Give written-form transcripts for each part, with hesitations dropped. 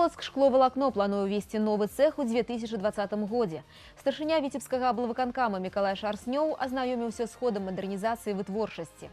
Полацк шкловалакно плануе увести новый цех у 2020 годзе. Старшыня Віцебскага аблвыканкама Миколай Шарснёў азнаёміўся з ходам мадэрнізацыі вытворчасці.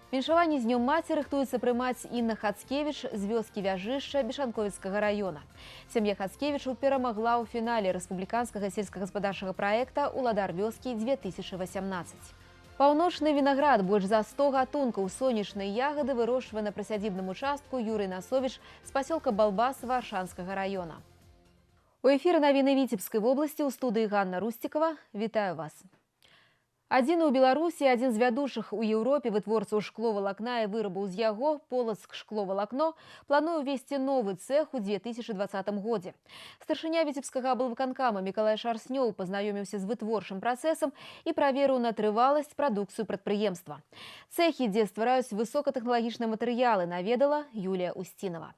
Віншаванне з днём маці рыхтуецца прымаць Інна Хацкевіч з вёскі Вяжышча Бешанковіцкага района. Сям'я Хацкевічаў перамагла ў фінале рэспубліканскага сельскагаспадарчага праекта «Уладар вёскі-2018». Паўночны вінаград, больш за 100 гатункаў сонечнай ягады вырошчвае на прысядзібным участку Юрый Насовіч з пасёлка Балбас Варшанскага района. У эфіры навіны Віцебскай вобласці ў студыі Ганна Русцікава. Вітаю вас. Адзіны ў Беларусі, адзін з вядучых у Еўропе вытворцаў шкловалакна і вырабаў з яго, Полацк шкловалакно, плануе увесці новы цэх у 2020 годзе. Старшыня Віцебскага аблвыканкама Миколай Шарснёў пазнаёміўся з вытворчым працэсам і праверыў на трываласць прадукцыю прадпрыемства. Цэхі, дзе ствараюць высокатэхналагічныя матэрыялы, наведала Юлія Устінова.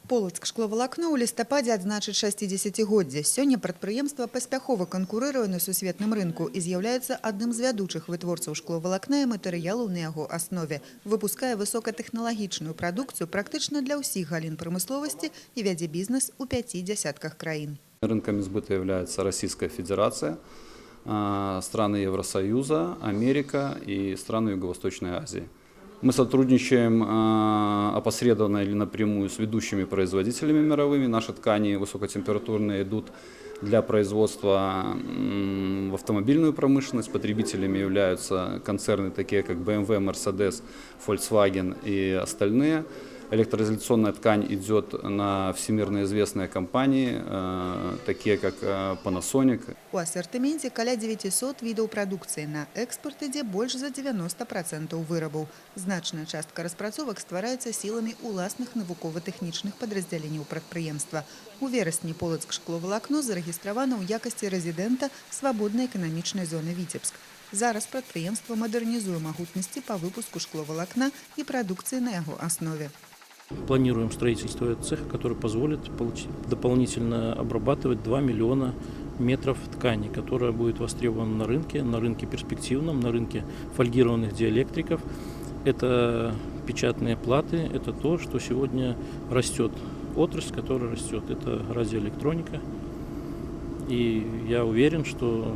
Полацк шкловалакно ў лістападзе адзначыць 60-годдзе. Сёння прадпрыемства паспяхова канкурыруе на сусветным рынку і з'яўляецца адным з вядучых вытворцаў шкловалакна і матэрыялаў на яго аснове. Выпускае высокатэхналагічную прадукцыю практычна для ўсіх галін прамысловасці і вядзе бізнес у 5 десятках краін. Рынками сбыта является Российская Федерация, страны Евросоюза, Америка и страны Юго-Восточной Азии. Мы сотрудничаем опосредованно или напрямую с ведущими производителями мировыми. Наши ткани высокотемпературные идут для производства в автомобильную промышленность. Потребителями являются концерны такие как BMW, Mercedes, Volkswagen и остальные. Электроизоляционная ткань идет на всемирно известные компании, такие как Panasonic. У ассортименте каля 900 видов продукции. На экспорт ідзе больш за 90% вырабаў. Значная частка распрацовак ствараецца сіламі уласных навукова-тэхнічных падраздзяленняў прадпрыемства. У верасні Полацк шкловалакно зарэгістравана ў якасці рэзідэнта свабоднай эканамічнай зоны Віцебск. Зараз прадпрыемства мадэрнізуе магутнасці па выпуску шкловалакна і прадукцыі на яго аснове. Планируем строительство цеха, который позволит дополнительно обрабатывать 2 миллиона метров ткани, которая будет востребована на рынке перспективном, на рынке фольгированных диэлектриков. Это печатные платы, это то, что сегодня растет, отрасль, которая растет, это радиоэлектроника. И я уверен, что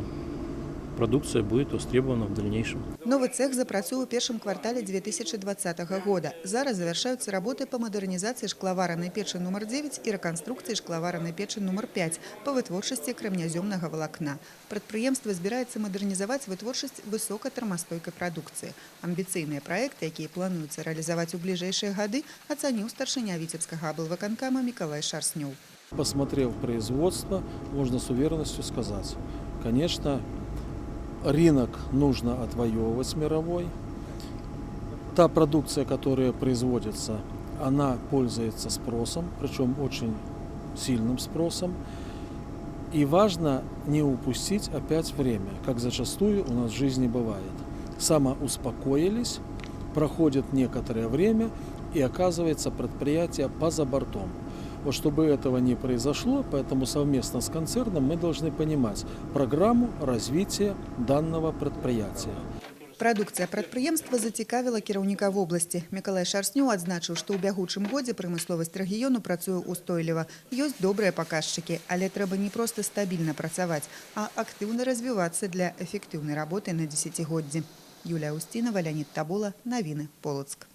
продукция будет востребована в дальнейшем. Новый цех запрацуе ў першым квартале 2020 года. Зараз завершаются работы по модернизации шкловарной печи номер 9 и реконструкции шкловарной печи номер 5 по вытворчасці кремнязёмнага волокна. Прадпрыемства збіраецца мадэрнізаваць вытворчасць высокатармастойкай прадукцыі. Амбіцыйныя праекты, якія плануюцца рэалізаваць у бліжэйшыя гады, ацаніў старшыня Віцебскага аблвыканкама Миколай Шарснёў. Посмотрев производство, можно с уверенностью сказать, конечно, рынок нужно отвоевывать мировой. Та продукция, которая производится, она пользуется спросом, причем очень сильным спросом. И важно не упустить опять время, как зачастую у нас в жизни бывает. Самоуспокоились, проходит некоторое время, и оказывается предприятие поза бортом. Вот чтобы этого не произошло, поэтому совместно с концерном мы должны понимать программу развития данного предприятия. Прадукцыя прадпрыемства зацікавіла кіраўніка вобласці. Миколай Шарснёў адзначыў, што ў бягучым годзе прамысловасць рэгіёну працуе ўстойліва. Ёсць добрыя паказчыкі, але трэба не проста стабільна працаваць, а актыўна развівацца для эфектыўнай работы на дзесяцігоддзі. Юлія Устінова, Леонид Табула, навіны Полацк.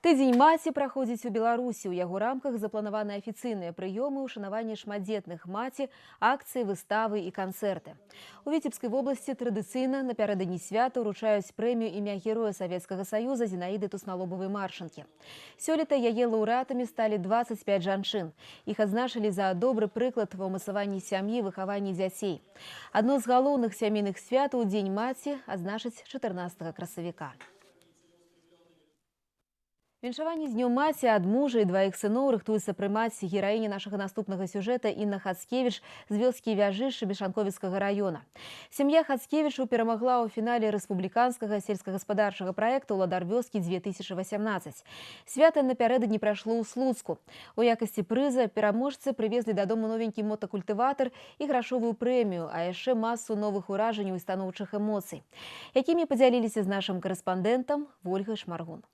Тыдзень маці праходзіць у Беларусі. У яго рамках запланаваны афіцыйныя прыёмы, ушанаванне шматдзетных маці, акцыі, выставы і канцэрты. У Віцебскай вобласці традыцыйна напярэдадні свята ўручаюць прэмію імя Героя Савецкага Саюза Зінаіды Тусналобавай-Маршанкі. Сёлета яе лаўрэатамі сталі 25 жанчын. Іх адзначылі за добры прыклад ва ўмацаванні сям'і, выхаванні дзяцей. Адно з галоўных сямейных святаў Дзень маці адзначыць 14 красавіка. Віншаванне з днём маці ад мужа і дваіх сыноў рыхтуецца прымаць гераіня нашага наступнага сюжэта Інна Хацкевіч з вёскі Вяжышча Бешанковіцкага района. Сям'я Хацкевічаў перамагла ў фінале рэспубліканскага сельскагаспадарчага праекта «Уладар вёскі-2018». Свята напярэдадні прайшло ў Слуцку. У якасці прыза пераможцы прывезлі дадому новенькі мотакультыватар і грашовую прэмію, а яшчэ масу новых уражанняў і станоўчых эмоцый, якімі падзяліліся з нашым карэспандэнтам Вольгай Шмаргун.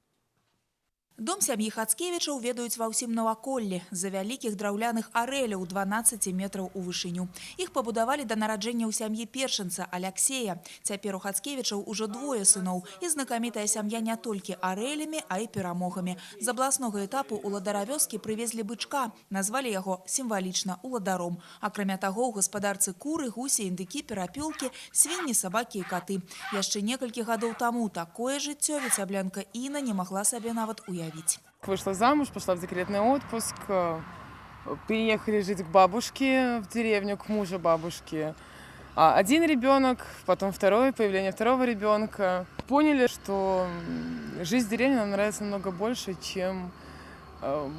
Дом сям'і Хацкевічаў ведаюць ва ўсім наваколлі з-за вялікіх драўляных арэляў 12 метраў у вышыню. Іх пабудавалі да нараджэння ў сям'і першынца Аляксея. Цяпер у Хацкевічаў ужо двое сыноў. І знакамітая сям'я не толькі арэлямі, а і перамогамі. З абласнога этапу уладара вёскі прывезлі бычка. Назвалі яго сімвалічна уладаром. Акрамя таго, у гаспадарцы куры, гусі, індыкі, перапёлкі, свінні, сабакі і каты. Яшчэ некалькі гадоў таму такое жыццё віцяблянка Інна не магла сабе нават уявіць. Вышла замуж, пошла в декретный отпуск, переехали жить к бабушке в деревню, к мужу бабушки. Один ребенок, потом второй, появление второго ребенка. Поняли, что жизнь в деревне нам нравится намного больше, чем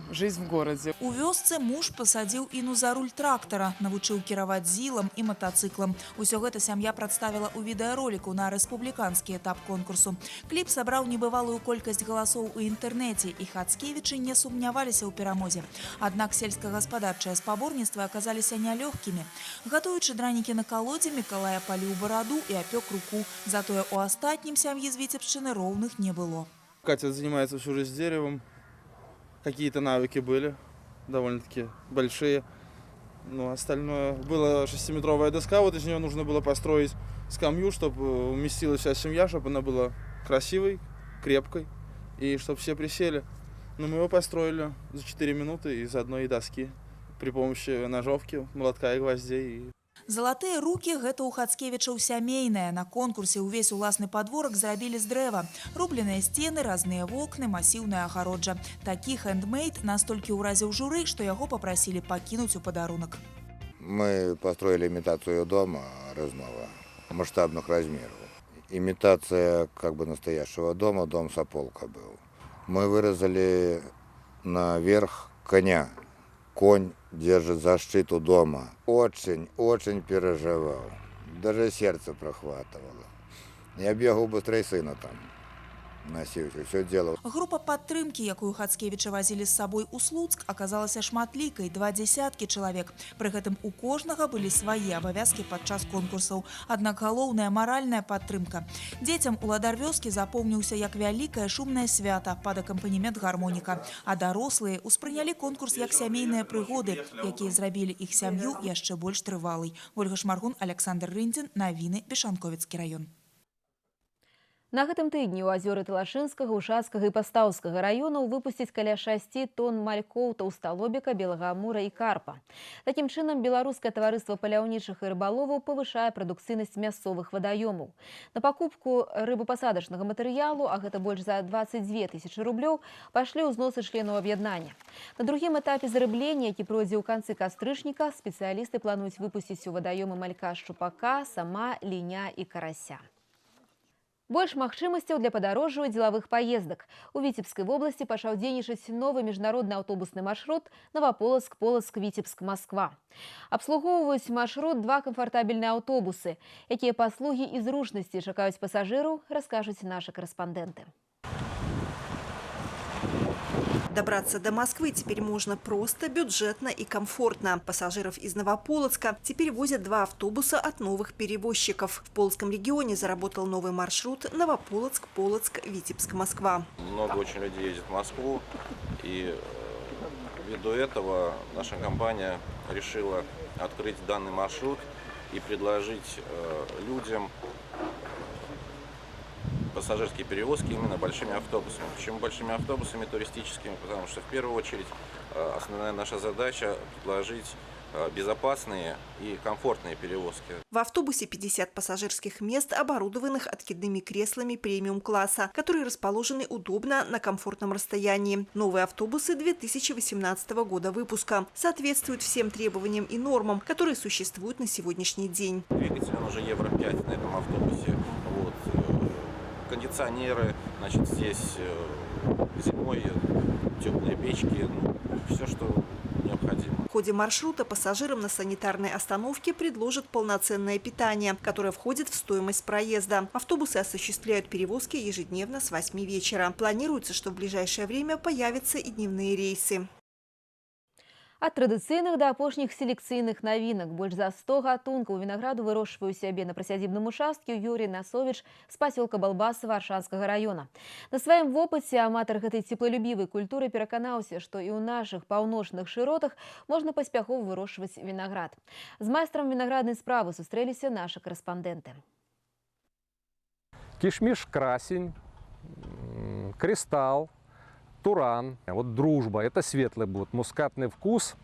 жизнь в городе. У вёсцы муж пасадзіў Іну за руль трактара, навучыў кіраваць зілам і матацыклам. Усё гэта сям'я прадставіла ў відэароліку на рэспубліканскі этап конкурсу. Кліп сабраў небывалую колькасць галасоў у інтэрнэце, і хацкевічы не сумняваліся ў перамозе. Аднак сельскагаспадарчыя спаборніцтвы аказаліся нялёгкімі. Гатуючы дранікі на калодзе, Мікалай апаліў бараду і апёк руку. Затое у астатнім сям'і з Віцебшчыны роўных не было. Катя занимается всю жизнь деревом. Какие-то навыки были, довольно-таки большие. Но остальное... Была 6-метровая доска, вот из нее нужно было построить скамью, чтобы уместилась вся семья, чтобы она была красивой, крепкой, и чтобы все присели. Но мы его построили за 4 минуты из одной доски при помощи ножовки, молотка и гвоздей. Залатыя рукі – гэта ў Хацкевічаў сямейнае. На конкурсе ўвесь уласны падворак зрабілі з дрэва. Рубленыя сцены, разныя вокны, масіўная агароджа. Такі хэндмейд настолькі ўразіў журы, што яго папрасілі пакінуць у падарунак. Мы построили имитацию дома резного, масштабных размеров. Имитация как бы настоящего дома, дом Сополка был. Мы вырезали наверх коня. Конь держит защиту дома. Очень переживал. Даже сердце прохватывало. Я бегал быстрее сына там. Носил, все делал. Група падтрымкі, якую Хацкевічы вазілі з сабой у Слуцк, аказалася шматлікай, 20 чалавек. Пры гэтым у кожнага былі свае абавязкі падчас конкурсаў. Аднак галоўная маральная падтрымка. Дзецям уладар вёскі запомніўся як вялікае шумнае свята пад акампанемент гармоніка. А дарослыя ўспрынялі конкурс як сямейныя прыгоды, якія зрабілі іх сям'ю яшчэ больш трывалай. Ольга Шмаргун, Александр Рындзін, навіны, Бешанковіцкі раён. На гэтым тыдні ў азёры Талашынскага, Ушацкага і Пастаўскага раёнаў выпусцяць каля 6 тонн малькоў таўсталобіка, белага амура і карпа. Такім чынам, беларускае таварыства паляўнічых і рыбаловаў павышае прадукцыйнасць мясцовых вадаёмаў. На пакупку рыбапасадачнага матэрыялу, а гэта больш за 22 000 рублёў, пайшлі ўзносы членаў аб'яднання. На другім этапе зарыблення, які пройдзе ў канцы кастрычніка, спецыялісты плануюць выпусціць у вадаёмы малька шчупака, сама, ліня і карася. Больш магчымасцяў для падарожжаў і дзелавых паездак. У Віцебскай вобласці пачаў дзейнічаць новы міжнародны аўтобусны маршрут Новаполацк-Полацк-Віцебск-Москва. Абслугоўваюць маршрут 2 камфартабельныя аўтобусы. Якія паслугі і зручнасці чакаюць пасажыраў, раскажуць нашы карэспандэнты. Добраться до Москвы теперь можно просто, бюджетно и комфортно. Пассажиров из Новополоцка теперь возят 2 автобуса от новых перевозчиков. В Полоцком регионе заработал новый маршрут Новополоцк-Полоцк-Витебск-Москва. Много очень людей ездит в Москву, и ввиду этого наша компания решила открыть данный маршрут и предложить людям пассажирские перевозки именно большими автобусами. Почему большими автобусами туристическими? Потому что в первую очередь основная наша задача предложить безопасные и комфортные перевозки. В автобусе 50 пассажирских мест, оборудованных откидными креслами премиум-класса, которые расположены удобно на комфортном расстоянии. Новые автобусы 2018 года выпуска соответствуют всем требованиям и нормам, которые существуют на сегодняшний день. Двигатель он уже Евро-5 на этом автобусе. Кондиционеры, значит, здесь зимой теплые печки, все, что необходимо. В ходе маршрута пассажирам на санитарной остановке предложат полноценное питание, которое входит в стоимость проезда. Автобусы осуществляют перевозки ежедневно с 8 вечера. Планируется, что в ближайшее время появятся и дневные рейсы. Ад традыцыйных да апошніх селекцыйных навінак. Больш за 100 гатункаў вінаграду вырошчвае ў сябе на прысядзібным участку Юрий Насович з пасёлка Балбасова Аршанскага района. На сваім вопыце аматар гэтай цеплалюбівай культуры пераканаўся, што і ў нашых паўночных шыротах можна паспяхова вырошчваць вінаград. З майстрам вінаграднай справы сустрэліся нашы корэспандэнты. Кишмиш, красень, кристалл, туран, вот дружба, это светлый будет, мускатный вкус.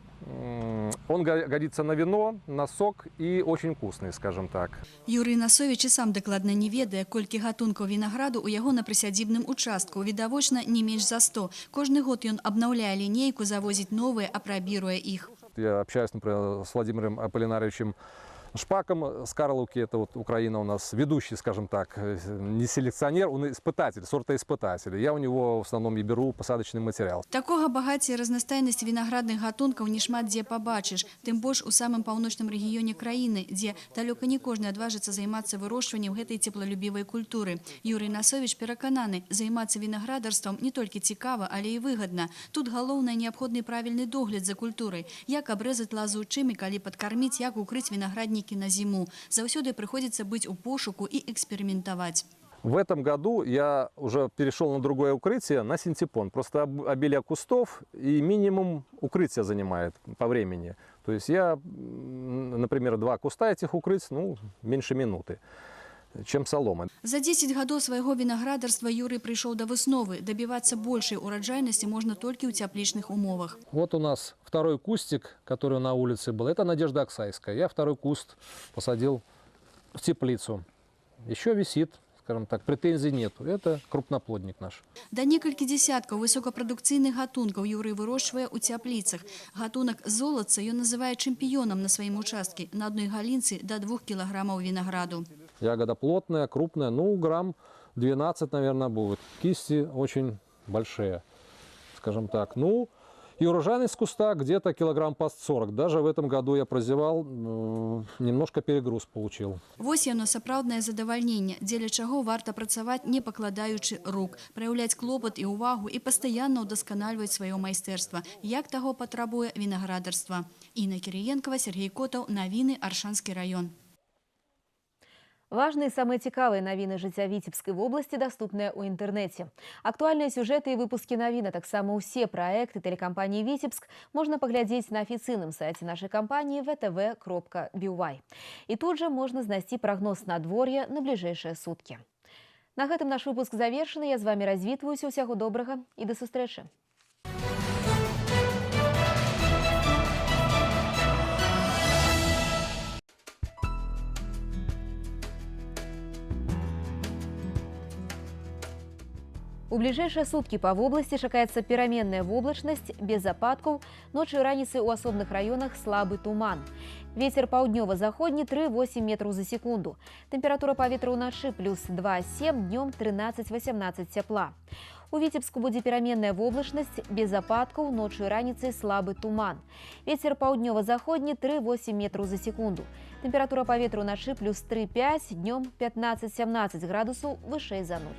Он годится на вино, на сок и очень вкусный, скажем так. Юрий Насович і сам дакладна не ведае, колькі гатункаў вінаграду у яго на прысядзібным участку. Відавочна, не менш за 100. Кожны год ён абнаўляе лінейку, завозіць новыя, апрабіруе іх. Я общаюсь, например, с Владимиром Аполлинаровичем Шпаком с Карловки, это вот Украина у нас ведущий, скажем так, не селекционер, он испытатель, сортоиспытатель. Я у него в основном и беру посадочный материал. Такога багацця і разнастайнасць вінаградных гатункаў не шмат дзе пабачыш. Тым больш у самым паўночным рэгіёне краіны, дзе далёка не кожны адважыцца займацца вырошчваннем гэтай цеплалюбівай культуры. Юрий Насович перакананы, займацца вінаградарствам не толькі цікава, але і выгадна. Тут галоўнае неабходны правільны догляд за культурай. Як абрэзаць лазу чым і калі падкарміць, як укрыць вінаграднікі на зиму. Заўсёды приходится быть у пошуку и экспериментовать. В этом году я уже перешел на другое укрытие, на синтепон. Просто обилие кустов и минимум укрытия занимает по времени. То есть я, например, 2 куста этих укрыть, меньше минуты, чем солома. За 10 гадоў свайго вінаградарства Юрий пришел до высновы. Добиваться большей урожайности можно только у тепличных умовах. Вот у нас второй кустик, который на улице был. Это Надежда Оксайская. Я второй куст посадил в теплицу. Еще висит, скажем так, претензий нету. Это крупноплодник наш. Да некалькі десяткаў высокапрадукцыйных гатункаў Юрий вырощвае ў цяпліцах. Гатунак золатца ён называе чэмпіёнам на сваім участке. На одной галінцы до 2 килограммов винограду. Ягода плотная, крупная, грамм 12, наверное, будет. Кисти очень большие, скажем так. И урожайность куста где-то килограмм по 40. Даже в этом году я прозевал, немножко перегруз получил. Вось яно сапраўднае задавальненне, дзеля чаго варта працаваць, не пакладаючы рук, праяўляць клопат і ўвагу і пастаянна ўдасканальваць сваё майстэрства, як таго патрабуе вінаградарства. Інна Кірыенкова, Сергей Котаў, навіны, Аршанскі раён. Важные и самые цікавыя навіны жыцця Віцебскай вобласці даступныя ў інтэрнэце. Актуальныя сюжэты і выпускі навін, а таксама ўсе праекты тэлекампаніі «Віцебск» можна паглядзець на афіцыйным сайце нашай кампаніі vtv.by. І тут жа можна знайсці прагноз надвор'я на бліжэйшыя суткі. На гэтым наш выпуск завершаны. Я з вамі развітваюся. Усяго добрага і да сустрэчы. У бліжэйшыя суткі па вобласці чакаецца пераменная воблачнасць без ападкаў, ночы і раніцай у асобных раёнах слабы туман. Вецер паўднёва-заходні 3,8 метраў за секунду. Тэмпература паветра ўначы плюс 2,7, днём 13-18 цяпла. У Віцебску будзе пераменная воблачнасць без ападкаў, ночы і раніцай слабы туман. Вецер паўднёва-заходні 3,8 метраў за секунду. Тэмпература паветра ўначы плюс 3,5, днём 15-17 градусаў вышэй за 0.